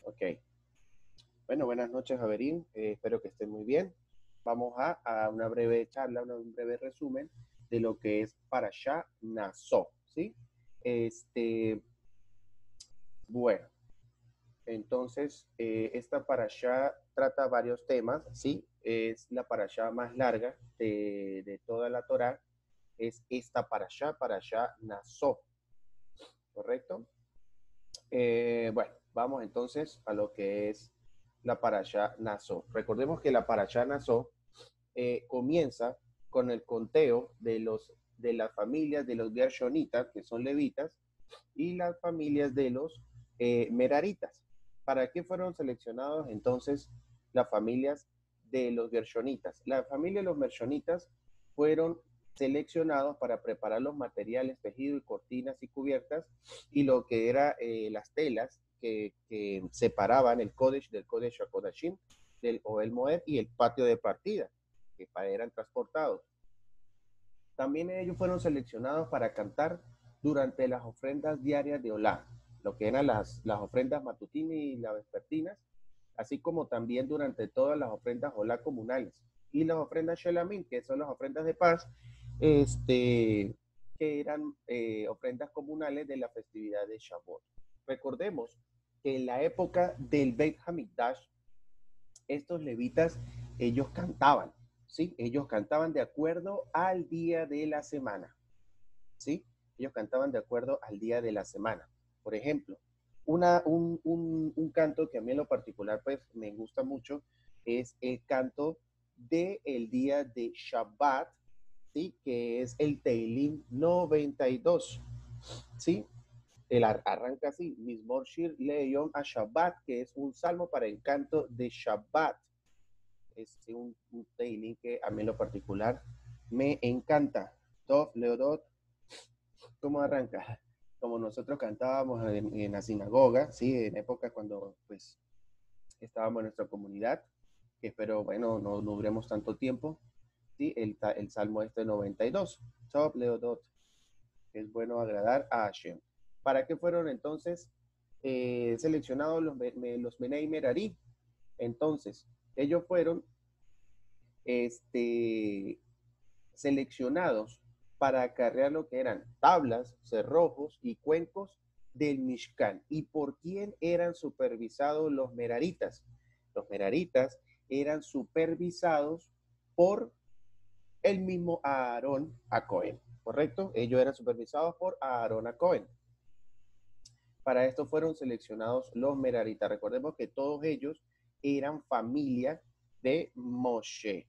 Ok. Bueno, buenas noches, Javerín. Espero que estén muy bien. Vamos a una breve charla, un breve resumen de lo que es Parashá Naso, ¿sí? Este, bueno, entonces, esta Parashá trata varios temas, ¿sí? Es la Parashá más larga de toda la Torá. Es esta Parashá Naso, ¿correcto? Bueno, vamos entonces a lo que es la Parashá Naso. Recordemos que la Parashá Naso comienza con el conteo de las familias de los Gershonitas, que son levitas, y las familias de los Meraritas. ¿Para qué fueron seleccionados entonces las familias de los Gershonitas? La familia de los Gershonitas fueron seleccionados para preparar los materiales, tejido y cortinas y cubiertas, y lo que era las telas que separaban el Kodesh del Kodesh HaKodashim, del Ohel Moed y el patio de partida, que eran transportados. También ellos fueron seleccionados para cantar durante las ofrendas diarias de Olá, lo que eran las ofrendas matutinas y las vespertinas, así como también durante todas las ofrendas Olá comunales y las ofrendas Shelamim, que son las ofrendas de paz, que eran ofrendas comunales de la festividad de Shavuot. Recordemos que en la época del Beit Hamikdash, estos levitas, ellos cantaban, ¿sí? Ellos cantaban de acuerdo al día de la semana, ¿sí? Ellos cantaban de acuerdo al día de la semana. Por ejemplo, un canto que a mí en lo particular pues me gusta mucho es el canto del día de Shabbat, ¿sí? Que es el Teilim 92, ¿sí? El arranca así, Mismor Shir Leyon a Shabbat, que es un salmo para el canto de Shabbat. Es un Teilim que a mí en lo particular me encanta. Tov Leodot, ¿cómo arranca? Como nosotros cantábamos en la sinagoga, ¿sí? En época cuando pues estábamos en nuestra comunidad, que espero, bueno, no duremos tanto tiempo, ¿sí? El Salmo 92, Tov Leodot, que es bueno agradar a Hashem. ¿Para qué fueron entonces seleccionados los Benei Merari? Entonces, ellos fueron seleccionados para acarrear lo que eran tablas, cerrojos y cuencos del Mishkan. ¿Y por quién eran supervisados los meraritas? Los meraritas eran supervisados por el mismo Aarón a Cohen, ¿correcto? Ellos eran supervisados por Aarón a Cohen. Para esto fueron seleccionados los meraritas. Recordemos que todos ellos eran familia de Moshe.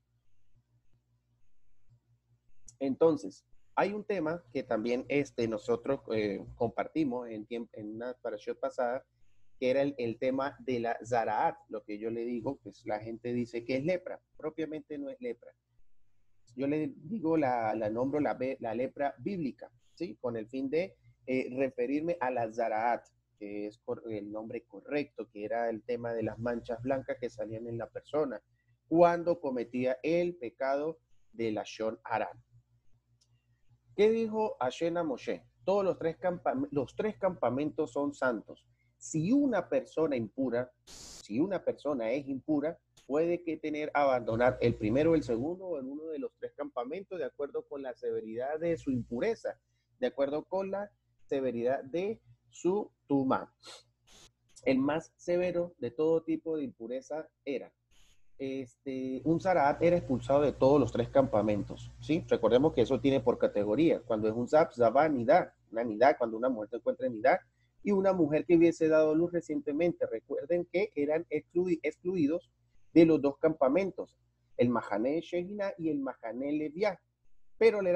Entonces, hay un tema que también nosotros compartimos en una parashot pasada, que era el tema de la Zaraat, lo que yo le digo, pues la gente dice que es lepra, propiamente no es lepra. Yo le digo, la nombro la lepra bíblica, ¿sí? Con el fin de referirme a la Zaraat, que es el nombre correcto, que era el tema de las manchas blancas que salían en la persona cuando cometía el pecado de la Shon Aran. ¿Qué dijo Hashem a Moshe? Todos los tres campamentos son santos. Si una persona es impura, puede que abandonar el primero, el segundo o en uno de los tres campamentos de acuerdo con la severidad de su impureza, de acuerdo con la severidad de su tumá. El más severo de todo tipo de impureza era un Zaraat era expulsado de todos los tres campamentos, ¿sí? Recordemos que eso tiene por categoría. Cuando es un Zab, Zabá, Nidá. Una Nidá, cuando una mujer se encuentra en Nidá. Y una mujer que hubiese dado luz recientemente. Recuerden que eran excluidos de los dos campamentos, el Mahané Shehinah y el Mahané Leviá. Pero le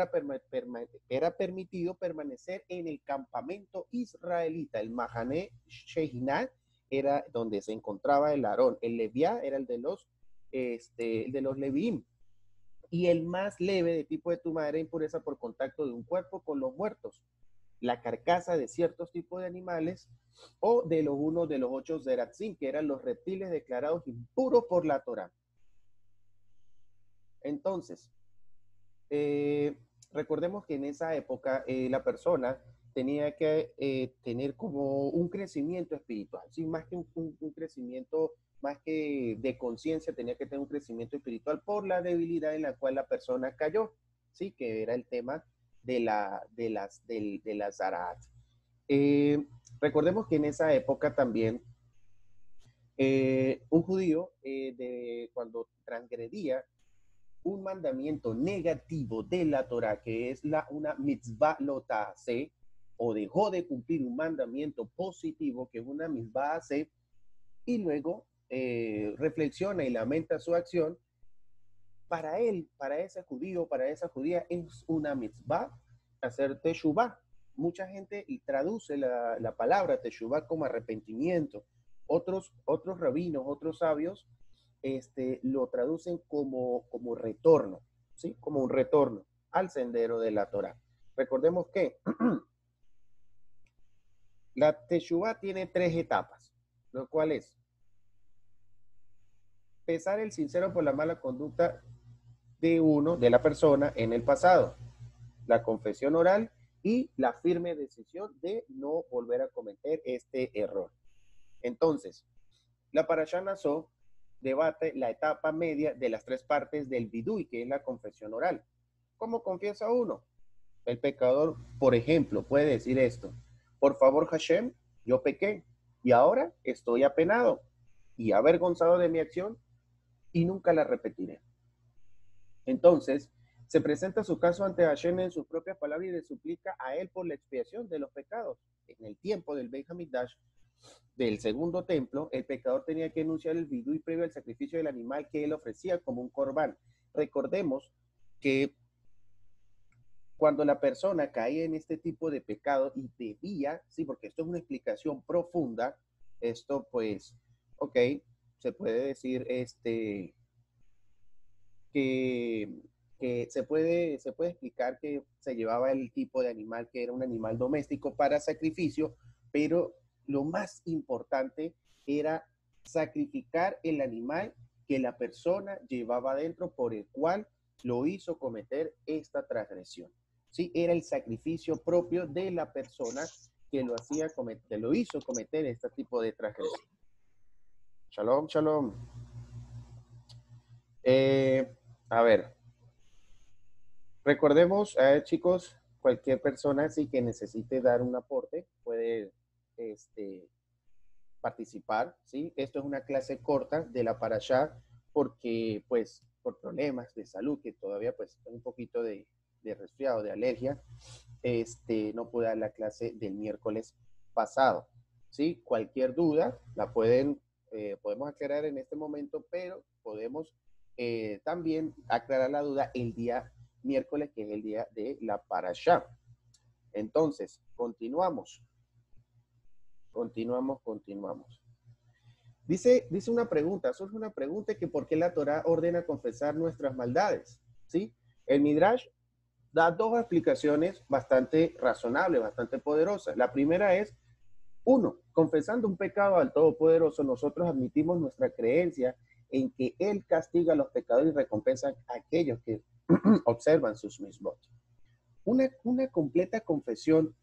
era permitido permanecer en el campamento israelita. El Mahané Shehinah era donde se encontraba el Aarón. El Leviá era el de los Leviim. Y el más leve de tipo de tumba era impureza por contacto de un cuerpo con los muertos, la carcasa de ciertos tipos de animales o de uno de los 8 zeratzim, que eran los reptiles declarados impuros por la Torá. Entonces, recordemos que en esa época la persona tenía que tener como un crecimiento espiritual, ¿sí? Más que un crecimiento, más que de conciencia, tenía que tener un crecimiento espiritual por la debilidad en la cual la persona cayó, ¿sí? Que era el tema de la Zarat. Recordemos que en esa época también un judío, cuando transgredía un mandamiento negativo de la Torah, que es una mitzvah lotase, o dejó de cumplir un mandamiento positivo, que es una mitzvah hace, y luego reflexiona y lamenta su acción, para él, para ese judío, para esa judía, es una mitzvah hacer teshuvah. Mucha gente traduce la palabra teshuvah como arrepentimiento. Otros rabinos, otros sabios, lo traducen como retorno, ¿sí? Como un retorno al sendero de la Torah. Recordemos que la teshuvah tiene 3 etapas, lo cual es pesar el sincero por la mala conducta de la persona en el pasado, la confesión oral y la firme decisión de no volver a cometer este error. Entonces, la Parashá Naso debate la etapa media de las 3 partes del vidui, que es la confesión oral. ¿Cómo confiesa uno? El pecador, por ejemplo, puede decir esto: por favor, Hashem, yo pequé y ahora estoy apenado y avergonzado de mi acción y nunca la repetiré. Entonces, se presenta su caso ante Hashem en sus propias palabras y le suplica a él por la expiación de los pecados. En el tiempo del Beit HaMikdash, del segundo templo, el pecador tenía que anunciar el vidui previo al sacrificio del animal que él ofrecía como un corbán. Recordemos que cuando la persona caía en este tipo de pecado y debía, sí, porque esto es una explicación profunda, esto pues, ok, se puede decir que, que se puede explicar que se llevaba el tipo de animal que era un animal doméstico para sacrificio, pero lo más importante era sacrificar el animal que la persona llevaba dentro por el cual lo hizo cometer esta transgresión. Sí, era el sacrificio propio de la persona que lo hacía cometer, que lo hizo cometer este tipo de transgresión. Shalom, shalom. A ver, recordemos, chicos, cualquier persona sí que necesite dar un aporte puede participar, ¿sí? Esto es una clase corta de la Parashá porque, pues, por problemas de salud, que todavía, pues, tengo un poquito de resfriado, de alergia, no pude dar la clase del miércoles pasado, ¿sí? Cualquier duda la podemos aclarar en este momento, pero podemos también aclarar la duda el día miércoles, que es el día de la Parashá. Entonces, continuamos. Dice una pregunta, surge una pregunta, que por qué la Torá ordena confesar nuestras maldades, ¿sí? El Midrash da 2 explicaciones bastante razonables, bastante poderosas. La primera es, 1, confesando un pecado al Todopoderoso, nosotros admitimos nuestra creencia en que Él castiga a los pecadores y recompensa a aquellos que observan sus mismos. Una completa confesión,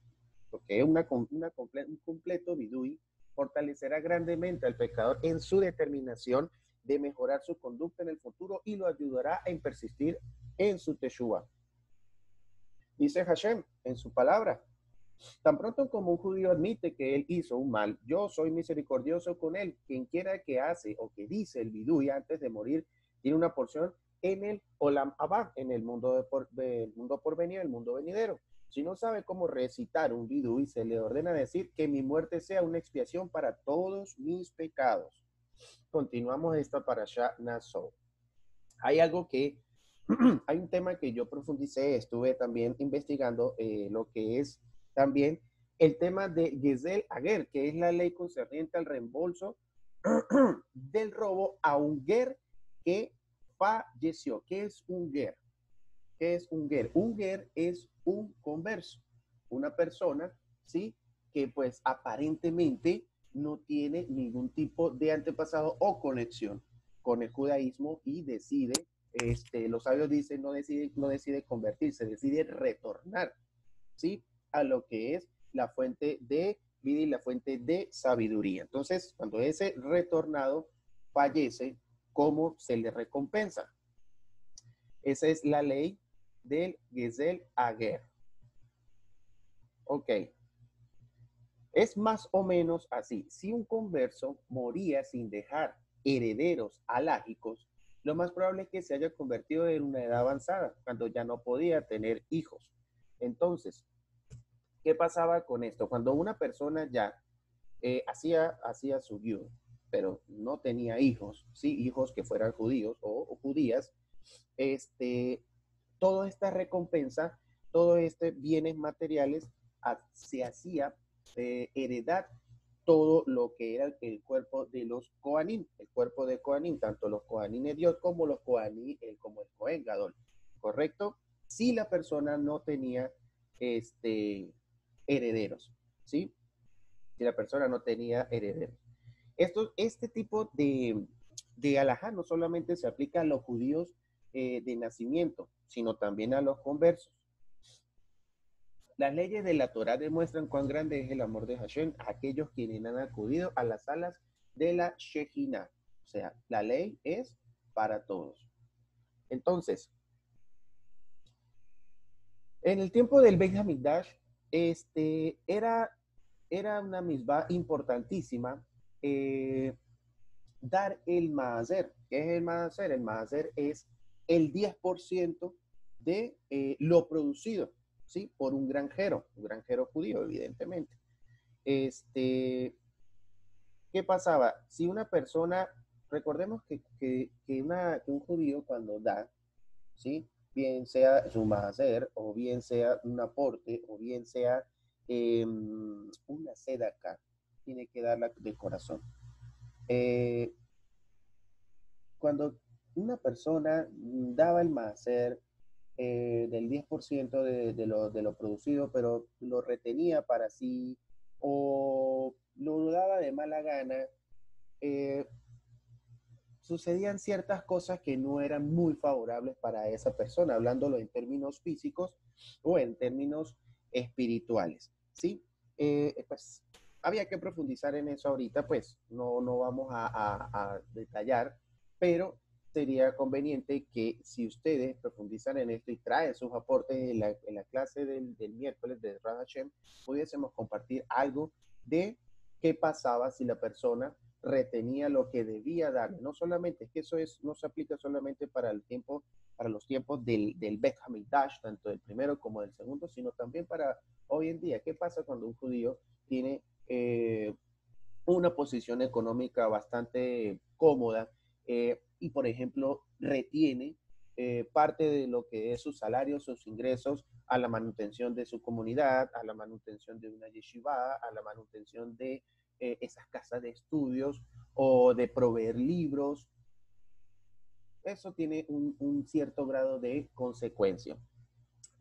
porque es un completo vidui, fortalecerá grandemente al pecador en su determinación de mejorar su conducta en el futuro y lo ayudará a persistir en su teshuvah. Dice Hashem en su palabra: tan pronto como un judío admite que él hizo un mal, yo soy misericordioso con él. Quien quiera que hace o que dice el vidui antes de morir tiene una porción en el Olam Abba, en el mundo por venir, el mundo venidero. Si no sabe cómo recitar un vidui, se le ordena decir que mi muerte sea una expiación para todos mis pecados. Continuamos esta parashá Naso. Hay algo que hay un tema que yo profundicé, estuve también investigando lo que es también el tema de Gesel Ager, que es la ley concerniente al reembolso del robo a un ger que falleció. ¿Qué es un ger? ¿Qué es un ger? Un ger es un converso, una persona, ¿sí? Que pues aparentemente no tiene ningún tipo de antepasado o conexión con el judaísmo y decide, los sabios dicen, no decide convertirse, decide retornar, ¿sí? A lo que es la fuente de vida y la fuente de sabiduría. Entonces, cuando ese retornado fallece, ¿cómo se le recompensa? Esa es la ley del Gesell Ager. Ok. Es más o menos así. Si un converso moría sin dejar herederos alágicos, lo más probable es que se haya convertido en una edad avanzada, cuando ya no podía tener hijos. Entonces, ¿qué pasaba con esto? Cuando una persona ya hacía su guión, pero no tenía hijos, sí, hijos que fueran judíos o judías, toda esta recompensa, todos estos bienes materiales, se hacía heredar todo lo que era el cuerpo de los Kohanim, el cuerpo de Kohanim, tanto los Kohanim de Dios como los Kohanim, como el Kohen Gadol, ¿correcto? Si la persona no tenía herederos, ¿sí? Si la persona no tenía herederos. Este tipo de alajá no solamente se aplica a los judíos de nacimiento, sino también a los conversos. Las leyes de la Torá demuestran cuán grande es el amor de Hashem a aquellos quienes han acudido a las salas de la Shejina. O sea, la ley es para todos. Entonces, en el tiempo del Beit HaMikdash, era una misbah importantísima dar el maaser. ¿Qué es el maaser? El maaser es el 10% de lo producido, ¿sí? Por un granjero judío, evidentemente. ¿Qué pasaba? Si una persona, recordemos que un judío cuando da, ¿sí? Bien sea su maaser, o bien sea un aporte, o bien sea una sedaca, tiene que darla de corazón. Cuando una persona daba el maaser del 10% de lo producido, pero lo retenía para sí o lo daba de mala gana, eh, sucedían ciertas cosas que no eran muy favorables para esa persona, hablándolo en términos físicos o en términos espirituales, ¿sí? Pues había que profundizar en eso ahorita, pues no vamos a detallar, pero sería conveniente que si ustedes profundizan en esto y traen sus aportes en la clase del miércoles de Rad Hashem, pudiésemos compartir algo de qué pasaba si la persona retenía lo que debía darle. No solamente, es que no se aplica solamente para los tiempos del Beit HaMikdash, tanto del primero como del segundo, sino también para hoy en día. ¿Qué pasa cuando un judío tiene una posición económica bastante cómoda y, por ejemplo, retiene parte de lo que es su salario, sus ingresos, a la manutención de su comunidad, a la manutención de una yeshiva, a la manutención de esas casas de estudios o de proveer libros? Eso tiene un cierto grado de consecuencia.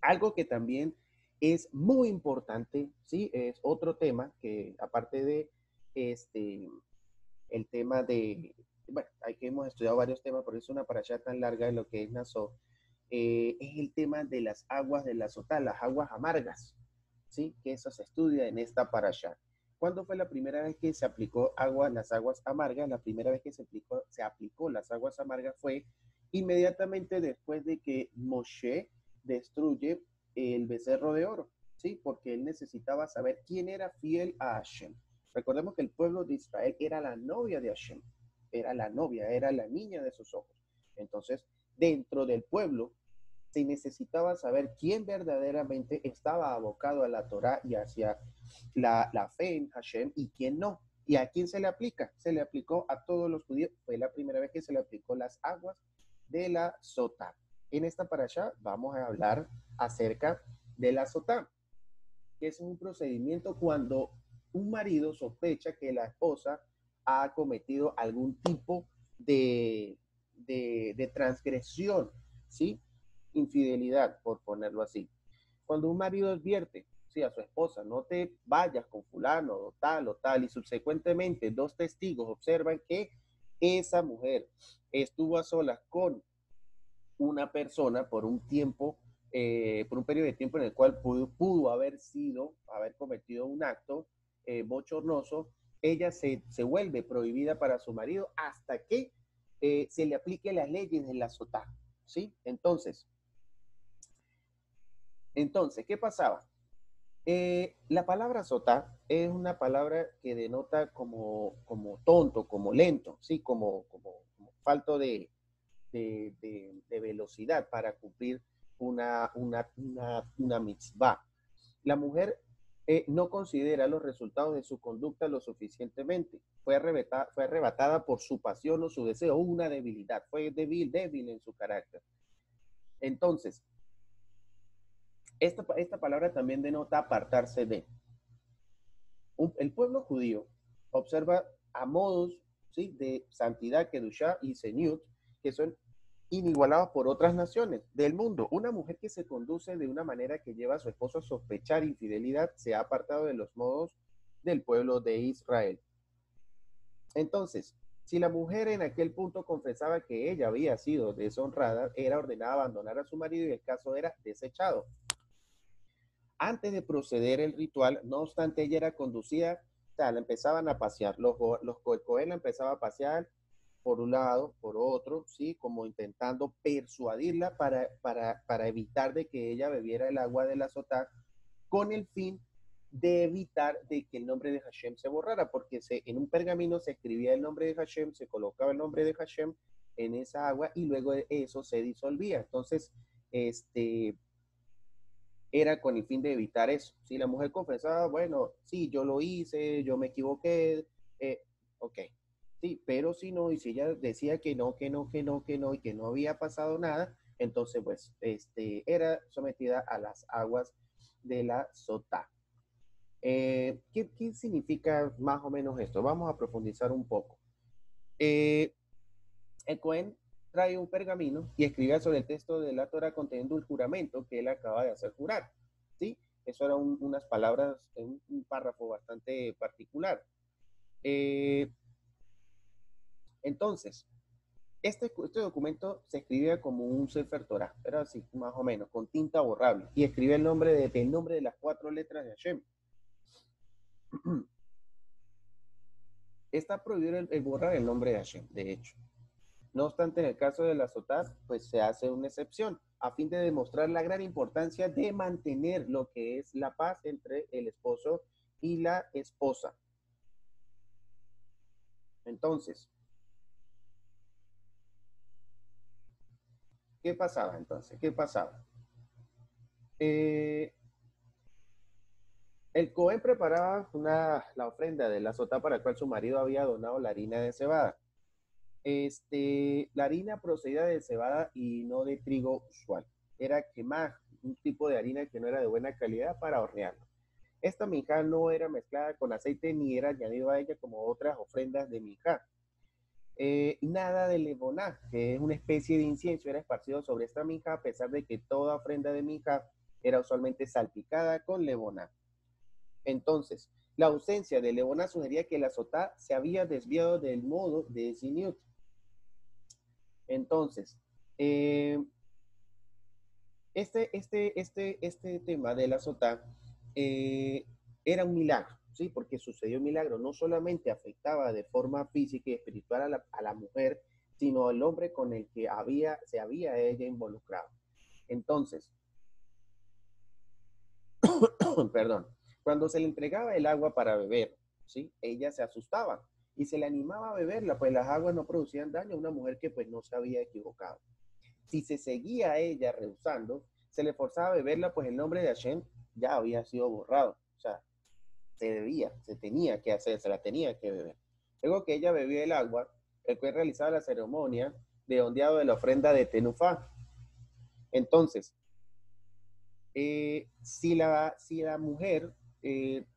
Algo que también es muy importante, ¿sí? Es otro tema que, aparte de el tema de, bueno, aquí hemos estudiado varios temas, porque es una parashá tan larga de lo que es Nassau, es el tema de las aguas de la Sotá, las aguas amargas, ¿sí? Que eso se estudia en esta parashá. ¿Cuándo fue la primera vez que se aplicó las aguas amargas? La primera vez que se aplicó las aguas amargas fue inmediatamente después de que Moshe destruye el becerro de oro, ¿sí? Porque él necesitaba saber quién era fiel a Hashem. Recordemos que el pueblo de Israel era la novia de Hashem, era la novia, era la niña de sus ojos. Entonces, dentro del pueblo se necesitaba saber quién verdaderamente estaba abocado a la Torah y hacia la fe en Hashem y quién no. ¿Y a quién se le aplica? Se le aplicó a todos los judíos. Fue la primera vez que se le aplicó las aguas de la Sotá. En esta parashá vamos a hablar acerca de la Sotá, que es un procedimiento cuando un marido sospecha que la esposa ha cometido algún tipo de transgresión, ¿sí? Infidelidad, por ponerlo así. Cuando un marido advierte, sí, a su esposa, no te vayas con fulano o tal, y subsecuentemente dos testigos observan que esa mujer estuvo a solas con una persona por un tiempo por un periodo de tiempo en el cual pudo haber cometido un acto bochornoso, ella se vuelve prohibida para su marido hasta que se le aplique las leyes de la sotá, ¿sí? Entonces, ¿qué pasaba? La palabra sotá es una palabra que denota como tonto, como lento, ¿sí? Como falto de velocidad para cumplir una mitzvah. La mujer no considera los resultados de su conducta lo suficientemente. Fue arrebatada por su pasión o su deseo, una debilidad. Fue débil en su carácter. Entonces, esta palabra también denota apartarse de. El pueblo judío observa a modos, ¿sí?, de santidad, kedushá y zeniut, que son inigualados por otras naciones del mundo. Una mujer que se conduce de una manera que lleva a su esposo a sospechar infidelidad se ha apartado de los modos del pueblo de Israel. Entonces, si la mujer en aquel punto confesaba que ella había sido deshonrada, era ordenada abandonar a su marido y el caso era desechado. Antes de proceder el ritual, no obstante, ella era conducida, o sea, la empezaban a pasear, los Cohen la empezaba a pasear por un lado, por otro, ¿sí? Como intentando persuadirla para evitar de que ella bebiera el agua de la sotá, con el fin de evitar de que el nombre de Hashem se borrara, porque en un pergamino se escribía el nombre de Hashem, se colocaba el nombre de Hashem en esa agua y luego eso se disolvía. Entonces, era con el fin de evitar eso. Si la mujer confesaba, bueno, sí, yo lo hice, yo me equivoqué, ok, sí, pero si no, y si ella decía que no, y que no había pasado nada, entonces, pues, era sometida a las aguas de la sotá. ¿Qué significa más o menos esto? Vamos a profundizar un poco. El Cohen trae un pergamino y escribe sobre el texto de la Torah conteniendo el juramento que él acaba de hacer jurar, ¿sí? Eso eran unas palabras, un párrafo bastante particular. Entonces, este documento se escribía como un Sefer Torah, era así, más o menos, con tinta borrable, y escribe el nombre de las 4 letras de Hashem. Está prohibido el borrar el nombre de Hashem, de hecho. No obstante, en el caso de la sotá, pues se hace una excepción a fin de demostrar la gran importancia de mantener lo que es la paz entre el esposo y la esposa. Entonces, ¿qué pasaba entonces? ¿Qué pasaba? El Cohen preparaba la ofrenda de la sotá para la cual su marido había donado la harina de cebada. La harina procedía de cebada y no de trigo usual. Era quemar un tipo de harina que no era de buena calidad para hornearlo. Esta minjá no era mezclada con aceite ni era añadido a ella como otras ofrendas de minjá. Nada de levoná, que es una especie de incienso, era esparcido sobre esta minjá, a pesar de que toda ofrenda de minjá era usualmente salpicada con levoná. Entonces, la ausencia de levoná sugería que la sotá se había desviado del modo de Ziniut. Entonces, este tema de la sotá era un milagro, ¿sí? Porque sucedió un milagro. No solamente afectaba de forma física y espiritual a la mujer, sino al hombre con el que se había ella involucrado. Entonces, perdón, cuando se le entregaba el agua para beber, ¿sí? Ella se asustaba y se le animaba a beberla, pues las aguas no producían daño a una mujer que pues no se había equivocado. Si se seguía a ella rehusando, se le forzaba a beberla, pues el nombre de Hashem ya había sido borrado. O sea, se tenía que hacer, se la tenía que beber. Luego que ella bebía el agua, el juez realizaba la ceremonia de ondeado de la ofrenda de Tenufá. Entonces, si la mujer,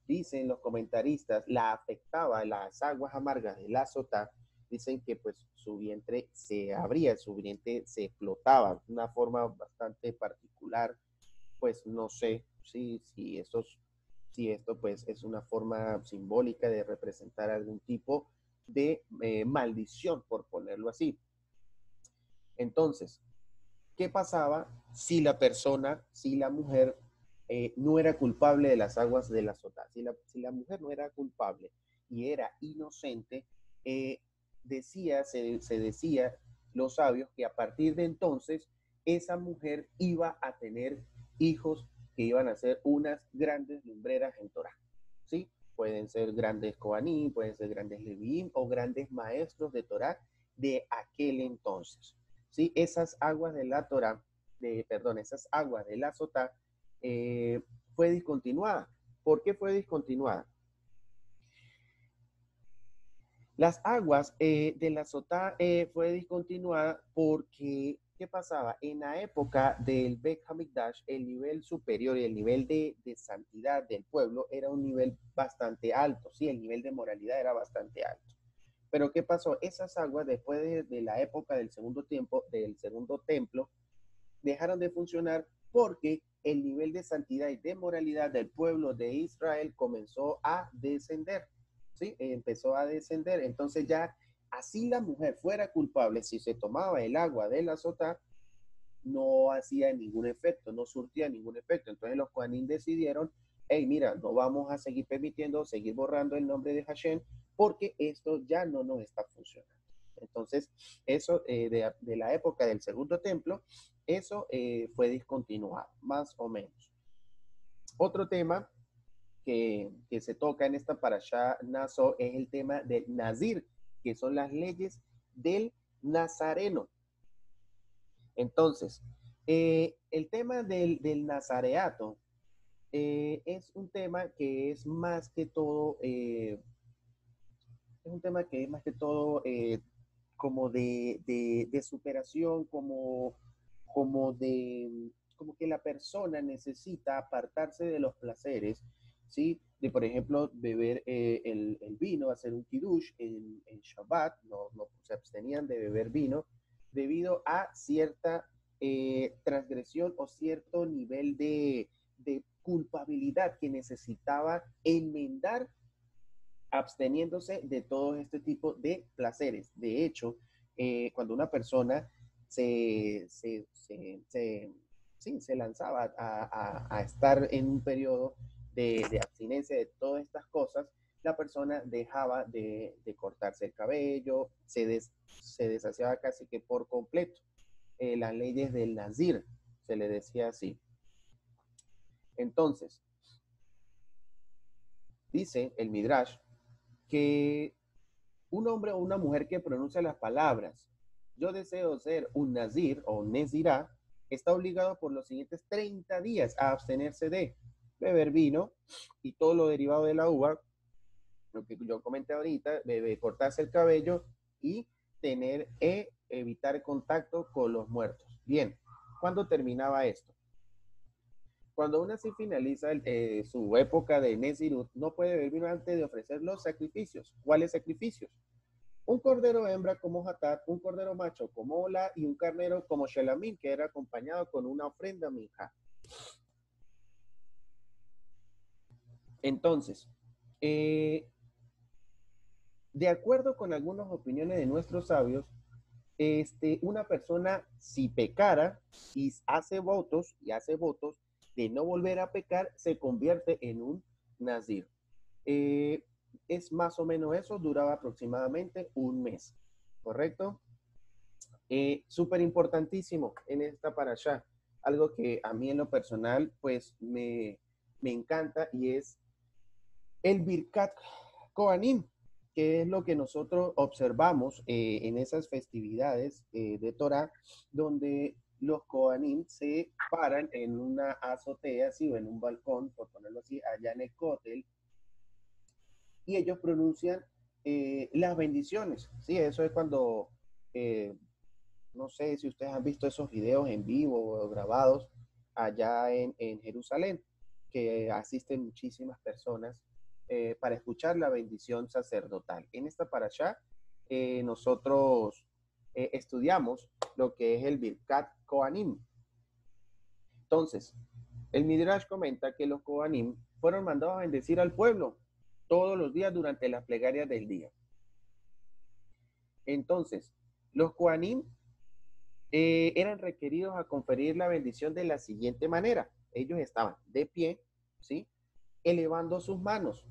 dicen los comentaristas, la afectaba las aguas amargas de la sotá, dicen que pues su vientre se abría, su vientre se explotaba de una forma bastante particular. Pues no sé si esto pues es una forma simbólica de representar algún tipo de maldición, por ponerlo así. Entonces, ¿qué pasaba si la persona, si la mujer no era culpable de las aguas de la sotá? Si la mujer no era culpable y era inocente, se decía los sabios que a partir de entonces esa mujer iba a tener hijos que iban a ser unas grandes lumbreras en Torah, ¿sí? Pueden ser grandes Kohanim, pueden ser grandes Leviim o grandes maestros de Torah de aquel entonces, ¿sí? Esas aguas de la Torah, esas aguas de la Sotá, fue discontinuada. ¿Por qué fue discontinuada? Las aguas de la Sotá fue discontinuada porque, ¿qué pasaba? En la época del Bet HaMikdash, el nivel superior y el nivel de santidad del pueblo era un nivel bastante alto, ¿sí? El nivel de moralidad era bastante alto. Pero ¿qué pasó? Esas aguas, después de la época del segundo tiempo, del segundo templo, dejaron de funcionar porque el nivel de santidad y de moralidad del pueblo de Israel comenzó a descender, ¿sí? Empezó a descender. Entonces ya, así la mujer fuera culpable, si se tomaba el agua de la sotá, no hacía ningún efecto, no surtía ningún efecto. Entonces los Kohanim decidieron, hey, mira, no vamos a seguir permitiendo, seguir borrando el nombre de Hashem, porque esto ya no nos está funcionando. Entonces, eso de la época del segundo templo, eso fue discontinuado, más o menos. Otro tema que se toca en esta parashá Naso es el tema del Nazir, que son las leyes del Nazareno. Entonces, el tema del nazareato es un tema que es más que todo, como de superación, como que la persona necesita apartarse de los placeres, ¿sí? De, por ejemplo, beber el vino, hacer un kiddush en Shabbat, no se abstenían de beber vino, debido a cierta transgresión o cierto nivel de culpabilidad que necesitaba enmendar absteniéndose de todo este tipo de placeres. De hecho, cuando una persona se lanzaba a estar en un periodo de abstinencia de todas estas cosas, la persona dejaba de cortarse el cabello, se deshacía casi que por completo. Las leyes del Nazir, se le decía así. Entonces, dice el Midrash que un hombre o una mujer que pronuncia las palabras yo deseo ser un nazir o un nezirá, está obligado por los siguientes 30 días a abstenerse de beber vino y todo lo derivado de la uva, lo que yo comenté ahorita, cortarse el cabello y evitar contacto con los muertos. Bien, ¿cuándo terminaba esto? Cuando aún así finaliza su época de Nezirut, no puede beber vino antes de ofrecer los sacrificios. ¿Cuáles sacrificios? Un cordero hembra como Hatat, un cordero macho como Ola y un carnero como Shelamim, que era acompañado con una ofrenda minja. Entonces, de acuerdo con algunas opiniones de nuestros sabios, una persona si pecara y hace votos de no volver a pecar, se convierte en un nazir. Es más o menos eso, duraba aproximadamente un mes, ¿correcto? Súper importantísimo en esta parashá, algo que a mí en lo personal pues me encanta y es el Birkat Kohanim, que es lo que nosotros observamos en esas festividades de Torah, donde los Kohanim se paran en una azotea, así, o en un balcón, por ponerlo así, allá en el Kotel, y ellos pronuncian las bendiciones, ¿sí? Eso es cuando, no sé si ustedes han visto esos videos en vivo o grabados allá en Jerusalén, que asisten muchísimas personas para escuchar la bendición sacerdotal. En esta parashá nosotros estudiamos lo que es el Birkat Kohanim. Entonces, el Midrash comenta que los Kohanim fueron mandados a bendecir al pueblo todos los días durante las plegarias del día. Entonces, los Kohanim eran requeridos a conferir la bendición de la siguiente manera. Ellos estaban de pie, ¿sí? Elevando sus manos.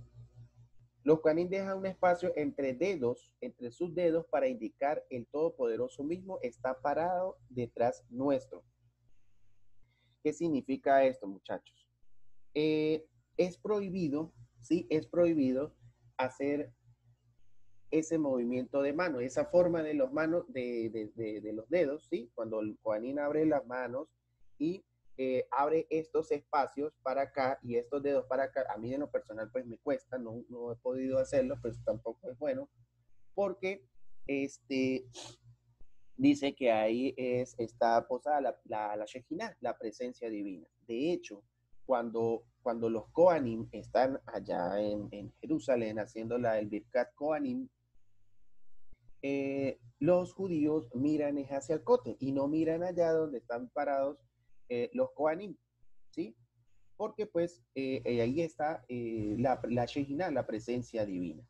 Los Kohanim dejan un espacio entre dedos, entre sus dedos, para indicar el Todopoderoso mismo está parado detrás nuestro. ¿Qué significa esto, muchachos? Es prohibido, ¿sí? Es prohibido hacer ese movimiento de mano, esa forma de los manos, de los dedos, ¿sí? Cuando el Kohanim abre las manos y abre estos espacios para acá y estos dedos para acá, a mí en lo personal pues me cuesta, no he podido hacerlo, pues tampoco es bueno, porque dice que ahí está posada la Shejinah, la presencia divina. De hecho, cuando los Kohanim están allá en Jerusalén haciendo el Birkat Kohanim, los judíos miran hacia el cote y no miran allá donde están parados los Kohanim, ¿sí? Porque pues ahí está la Shejinah, la presencia divina.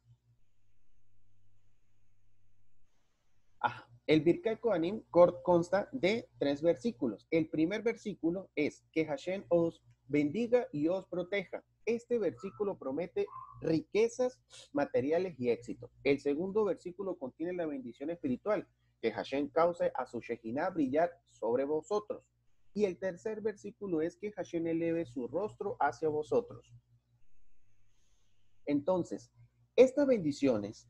El Birkat Kohanim consta de 3 versículos. El primer versículo es que Hashem os bendiga y os proteja. Este versículo promete riquezas materiales y éxito. El segundo versículo contiene la bendición espiritual, que Hashem cause a su Shejinah brillar sobre vosotros. Y el tercer versículo es que Hashem eleve su rostro hacia vosotros. Entonces, estas bendiciones,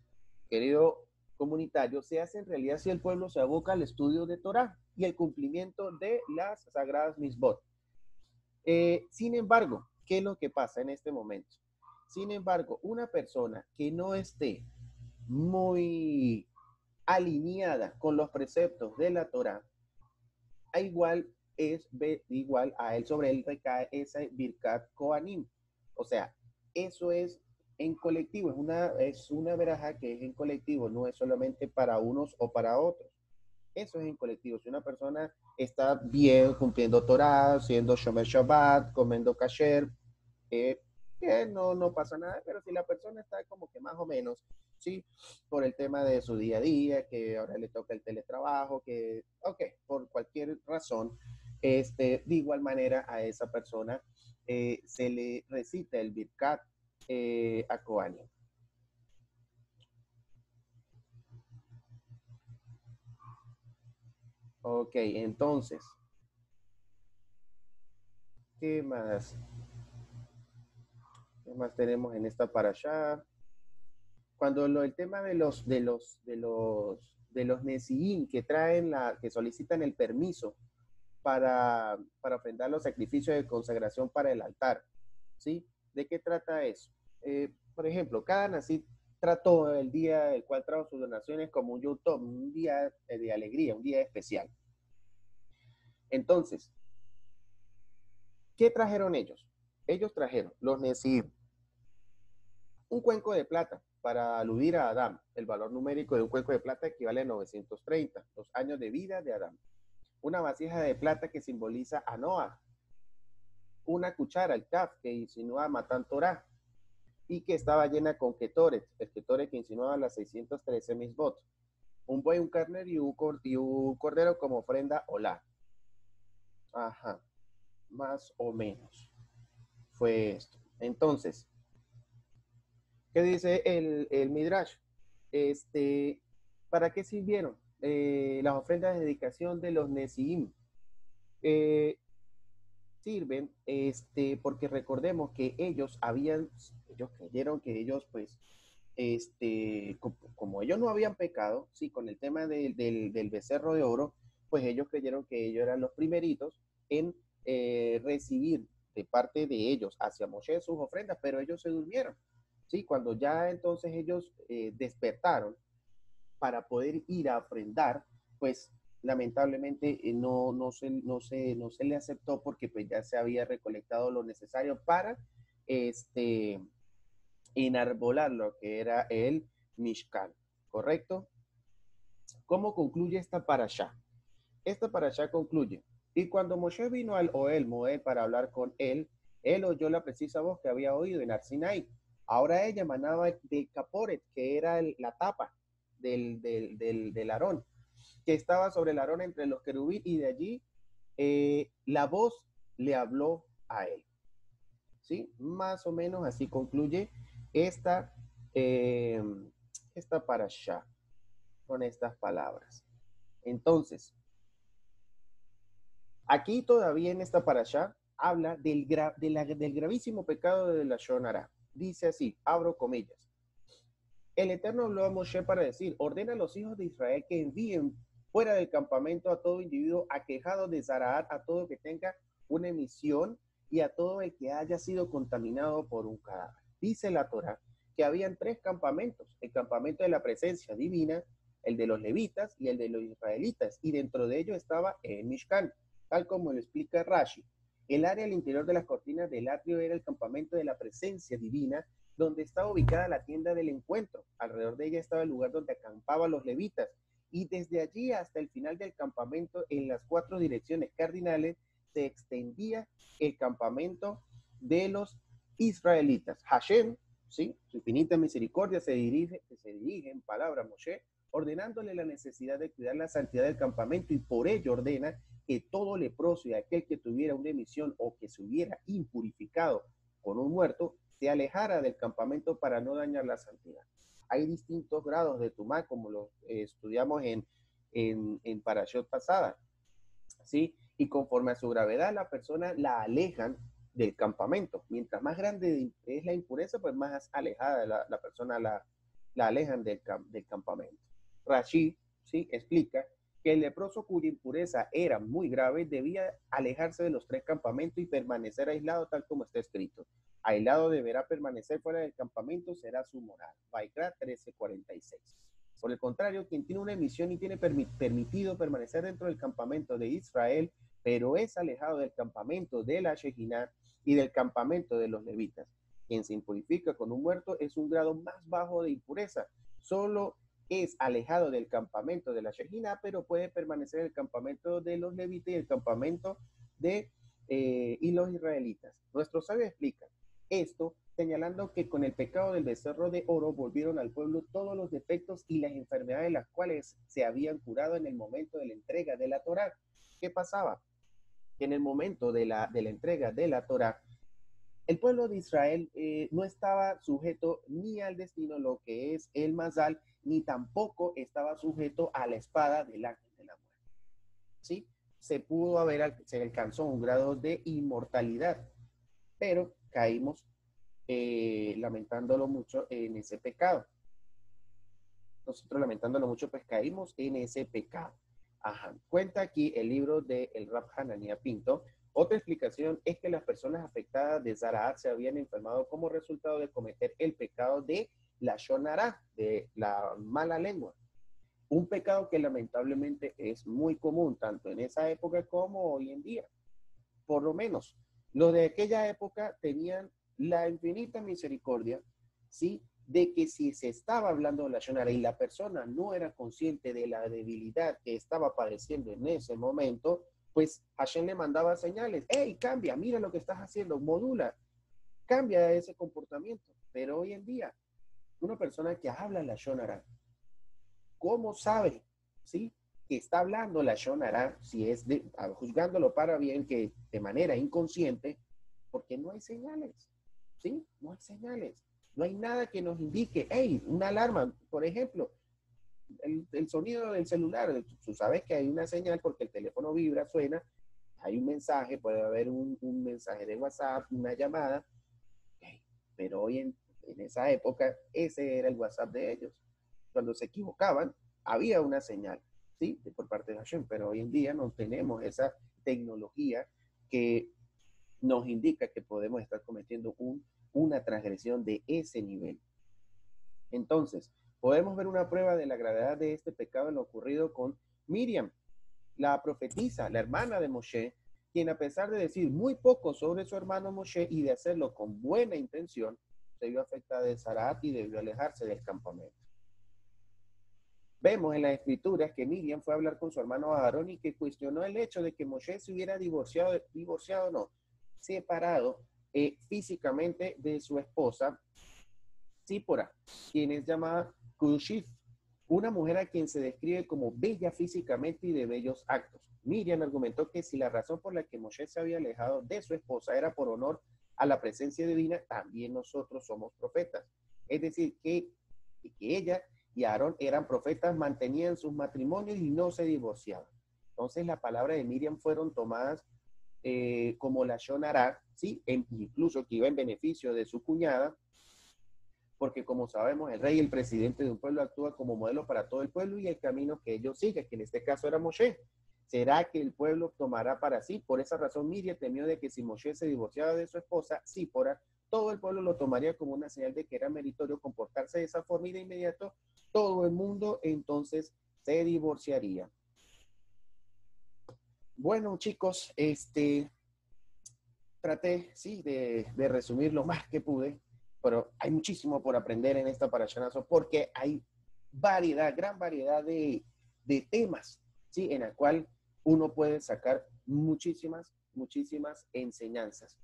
querido comunitario, se hace en realidad si el pueblo se aboca al estudio de Torah y el cumplimiento de las sagradas misbot. Sin embargo, ¿qué es lo que pasa en este momento? Sin embargo, una persona que no esté muy alineada con los preceptos de la Torah, igual a él sobre él recae ese Birkat Kohanim. O sea, eso es en colectivo, es una veraja que es en colectivo, no es solamente para unos o para otros. Eso es en colectivo. Si una persona está bien cumpliendo Torah, siendo Shomer Shabbat, comiendo kasher, no pasa nada, pero si la persona está como que más o menos, ¿sí? Por el tema de su día a día, que ahora le toca el teletrabajo, por cualquier razón, de igual manera a esa persona se le recita el Birkat a Kohanim. Ok, entonces, ¿qué más? ¿Qué más tenemos en esta parasha? Cuando el tema de los Nesiim que que solicitan el permiso para ofrendar los sacrificios de consagración para el altar, ¿sí? ¿De qué trata eso? Por ejemplo, cada Nasi trató el día el cual trajo sus donaciones como un Yom Tov, un día de alegría, un día especial. Entonces, ¿qué trajeron ellos? Ellos trajeron, los Nesiim, un cuenco de plata para aludir a Adán. El valor numérico de un cuenco de plata equivale a 930, los años de vida de Adán. Una vasija de plata que simboliza a Noah. Una cuchara, el kaf, que insinúa a Matan Torah y que estaba llena con ketoret, el ketoret que insinuaba las 613 misbot. Un buey, un carnero y un cordero como ofrenda olá. Ajá, más o menos. Fue esto. Entonces, ¿qué dice el Midrash? ¿Para qué sirvieron las ofrendas de dedicación de los Nesiim? Sirven porque recordemos que ellos creyeron que ellos, pues, como ellos no habían pecado, sí, con el tema del becerro de oro, pues ellos creyeron que ellos eran los primeritos en recibir de parte de ellos hacia Moshe sus ofrendas, pero ellos se durmieron. Sí, cuando ya entonces ellos despertaron para poder ir a ofrendar, pues lamentablemente no se le aceptó porque pues ya se había recolectado lo necesario para enarbolar lo que era el Mishkan, ¿correcto? ¿Cómo concluye esta parashá? Esta parashá concluye, y cuando Moshe vino al Ohel Moed para hablar con él oyó la precisa voz que había oído en Arsinai. Ahora ella emanaba de Caporet, que era la tapa del Aarón. que estaba sobre el Aarón entre los querubín, y de allí la voz le habló a él. ¿Sí? Más o menos así concluye esta, eh, esta parashá con estas palabras. Entonces, aquí todavía en esta parashá habla del gravísimo pecado de la Lashon Hara. Dice así, abro comillas. El Eterno habló a Moshe para decir, ordena a los hijos de Israel que envíen fuera del campamento a todo individuo aquejado de Zaraat, a todo que tenga una emisión y a todo el que haya sido contaminado por un cadáver. Dice la Torá que habían 3 campamentos, el campamento de la presencia divina, el de los levitas y el de los israelitas, y dentro de ellos estaba el Mishkan, tal como lo explica Rashi. El área al interior de las cortinas del atrio era el campamento de la presencia divina, donde estaba ubicada la tienda del encuentro. Alrededor de ella estaba el lugar donde acampaban los levitas, y desde allí hasta el final del campamento, en las 4 direcciones cardinales, se extendía el campamento de los israelitas. Hashem, ¿sí? Su infinita misericordia se dirige en palabra a Moshe, ordenándole la necesidad de cuidar la santidad del campamento, y por ello ordena que todo leproso y aquel que tuviera una emisión o que se hubiera impurificado con un muerto se alejara del campamento para no dañar la santidad. Hay distintos grados de tumá, como lo estudiamos en Parashot pasada, ¿sí? Y conforme a su gravedad, la persona la alejan del campamento. Mientras más grande es la impureza, pues más alejada la persona la alejan del campamento. Rashi, ¿sí? Explica que el leproso cuya impureza era muy grave debía alejarse de los 3 campamentos y permanecer aislado tal como está escrito. Aislado deberá permanecer fuera del campamento, será su moral. Vaikra 13:46. Por el contrario, quien tiene una emisión y tiene permitido permanecer dentro del campamento de Israel, pero es alejado del campamento de la Shekinah y del campamento de los levitas. Quien se impurifica con un muerto es un grado más bajo de impureza. Solo es alejado del campamento de la Shekinah, pero puede permanecer en el campamento de los levitas y el campamento de y los israelitas. Nuestro sabio explica esto señalando que con el pecado del becerro de oro volvieron al pueblo todos los defectos y las enfermedades de las cuales se habían curado en el momento de la entrega de la Torá. ¿Qué pasaba? Que en el momento de la entrega de la Torá, el pueblo de Israel no estaba sujeto ni al destino, lo que es el Mazal, ni tampoco estaba sujeto a la espada del ángel de la muerte. ¿Sí? Se alcanzó un grado de inmortalidad, pero caímos lamentándolo mucho en ese pecado. Nosotros lamentándolo mucho, pues caímos en ese pecado. Ajá. Cuenta aquí el libro de el Rab Hanania Pinto. Otra explicación es que las personas afectadas de Zaraat se habían enfermado como resultado de cometer el pecado de la Lashon Hara, de la mala lengua. Un pecado que lamentablemente es muy común tanto en esa época como hoy en día. Por lo menos, los de aquella época tenían la infinita misericordia, ¿sí? De que si se estaba hablando de la Lashon Hara y la persona no era consciente de la debilidad que estaba padeciendo en ese momento, pues Hashem le mandaba señales. ¡Hey, cambia! Mira lo que estás haciendo, modula, cambia ese comportamiento. Pero hoy en día, una persona que habla la Lashon Hara, ¿cómo sabe, sí, que está hablando la Lashon Hara, si es juzgándolo para bien, que de manera inconsciente? Porque no hay señales, ¿sí? No hay señales. No hay nada que nos indique, hey, una alarma, por ejemplo, el sonido del celular. Tú sabes que hay una señal porque el teléfono vibra, suena, hay un mensaje, puede haber un mensaje de WhatsApp, una llamada, hey, pero hoy en esa época ese era el WhatsApp de ellos. Cuando se equivocaban, había una señal, ¿sí? Por parte de Hashem, pero hoy en día no tenemos esa tecnología que nos indica que podemos estar cometiendo una transgresión de ese nivel. Entonces, podemos ver una prueba de la gravedad de este pecado en lo ocurrido con Miriam, la profetisa, la hermana de Moshe, quien a pesar de decir muy poco sobre su hermano Moshe y de hacerlo con buena intención, se vio afectada de Zaraat y debió alejarse del campamento. Vemos en las escrituras que Miriam fue a hablar con su hermano Aarón y que cuestionó el hecho de que Moshe se hubiera divorciado no, separado físicamente de su esposa Zípora, quien es llamada Cushif, Una mujer a quien se describe como bella físicamente y de bellos actos. Miriam argumentó que si la razón por la que Moshe se había alejado de su esposa era por honor a la presencia divina, también nosotros somos profetas. Es decir, que ella y Aarón eran profetas, mantenían sus matrimonios y no se divorciaban. Entonces, la palabra de Miriam fueron tomadas como la Shonará, ¿sí? Incluso que iba en beneficio de su cuñada, porque como sabemos, el rey y el presidente de un pueblo actúa como modelo para todo el pueblo y el camino que ellos siguen, que en este caso era Moshe. ¿Será que el pueblo tomará para sí? Por esa razón, Miriam temió de que si Moshe se divorciaba de su esposa, Sípora, todo el pueblo lo tomaría como una señal de que era meritorio comportarse de esa forma y de inmediato todo el mundo entonces se divorciaría. Bueno, chicos, traté, sí, de resumir lo más que pude, pero hay muchísimo por aprender en esta Parashá Naso porque hay variedad, gran variedad de temas, ¿sí? En la cual uno puede sacar muchísimas enseñanzas.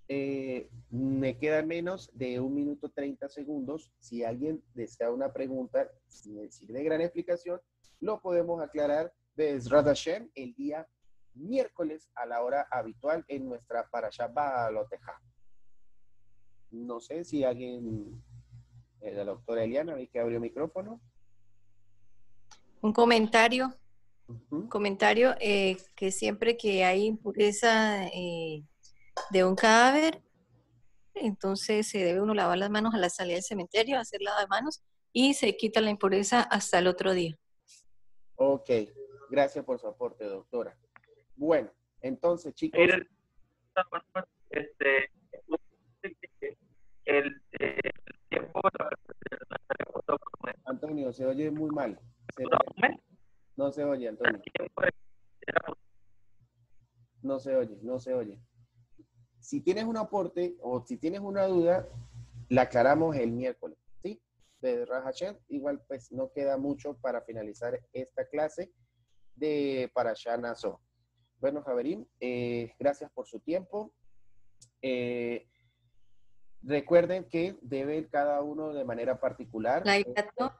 Me queda menos de 1 minuto 30 segundos. Si alguien desea una pregunta sin de gran explicación, lo podemos aclarar de Ezrat Hashem el día miércoles a la hora habitual en nuestra Parashá Baloteja. No sé si alguien, la doctora Eliana, vi que abrió micrófono. Un comentario, que siempre que hay impureza de un cadáver, entonces se debe uno lavar las manos a la salida del cementerio, hacer lavado de manos y se quita la impureza hasta el otro día. Ok, gracias por su aporte, doctora. Bueno, entonces, chicos. El tiempo. Antonio, se oye muy mal. No se oye, Antonio. No se oye. Si tienes un aporte o si tienes una duda, la aclaramos el miércoles, ¿sí? De Rahashem, igual pues no queda mucho para finalizar esta clase de Parashá Naso. Bueno, Javerín, gracias por su tiempo. Recuerden que debe cada uno de manera particular.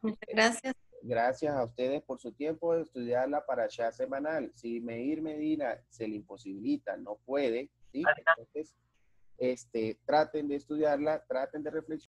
Muchas gracias. Gracias a ustedes por su tiempo de estudiar la Parashá semanal. Si Meir Medina se le imposibilita, no puede, ¿sí? Entonces, traten de estudiarla, traten de reflexionar.